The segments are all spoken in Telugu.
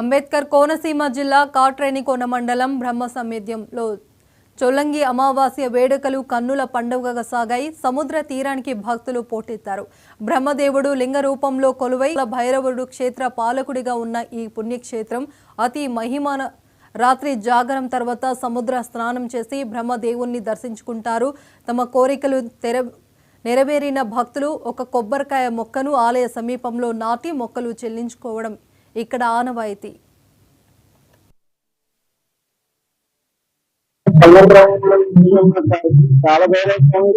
అంబేద్కర్ కోనసీమ జిల్లా కాట్రేనికోన మండలం బ్రహ్మ సముద్రంలో చొల్లంగి అమావాస్య వేడుకలు కన్నుల పండుగగా సాగాయి. సముద్ర తీరానికి భక్తులు పోటెత్తారు. బ్రహ్మదేవుడు లింగ రూపంలో కొలువై భైరవుడు క్షేత్ర పాలకుడిగా ఉన్న ఈ పుణ్యక్షేత్రం అతి మహిమాన రాత్రి జాగరం తర్వాత సముద్ర స్నానం చేసి బ్రహ్మదేవుణ్ణి దర్శించుకుంటారు. తమ కోరికలు నెరవేరిన భక్తులు ఒక కొబ్బరికాయ మొక్కను ఆలయ సమీపంలో నాటి మొక్కలు చెల్లించుకోవడం ఇక్కడ ఆనవాయితీ. చాలా బ్రహ్మస్వామి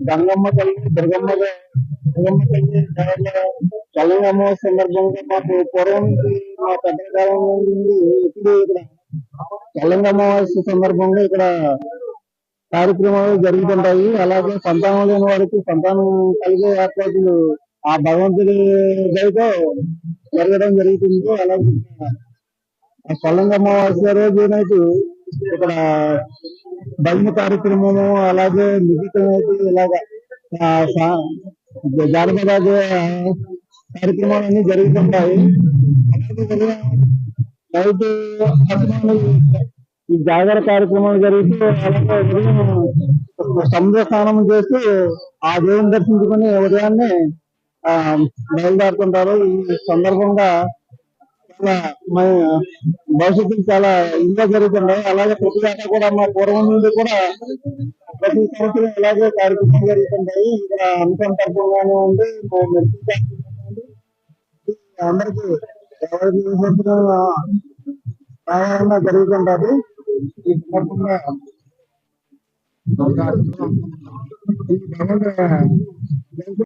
గంగమ్మ తల్లి దుర్గమ్మ తల్లి చల్లంగి అమావాస్య సందర్భంగా మాకు పూర్వం మా పెద్ద కాలం నుండి ఇప్పుడు ఇక్కడ చల్లంగి అమావాస్య సందర్భంగా ఇక్కడ కార్యక్రమాలు జరుగుతుంటాయి. అలాగే సంతానం లేని వారికి సంతానం కలిగే ఏర్పాట్లు ఆ భగవంతుడి దయతో జరగడం జరుగుతుంది. అలాగే చల్లంగి అమావాస్య రోజు నైట్ ఇక్కడ భజన కార్యక్రమము అలాగే మిగతా ఇలాగా జానపద కార్యక్రమాలన్నీ జరుగుతుంటాయి. నైట్ ఈ జాగర కార్యక్రమాలు జరుగుతూ అలాగే సముద్ర స్నానం చేస్తూ ఆ దేవుని దర్శించుకుని ఉదయాన్నే బయలుదేరుతుంటారు. ఈ సందర్భంగా చాలా భవిష్యత్తులో చాలా ఇంకా జరుగుతుంటాయి. అలాగే ప్రతి దాకా కూడా మా పూర్వం నుండి కూడా ప్రతి సంవత్సరం ఇలాగే కార్యక్రమాలు జరుగుతుంటాయి. ఇక్కడ అనుకోని తరపుగానే ఉంది అందరికీ ఎవరికి సాధారణంగా జరుగుతుంటారు. ఈ సందర్భంగా ఈ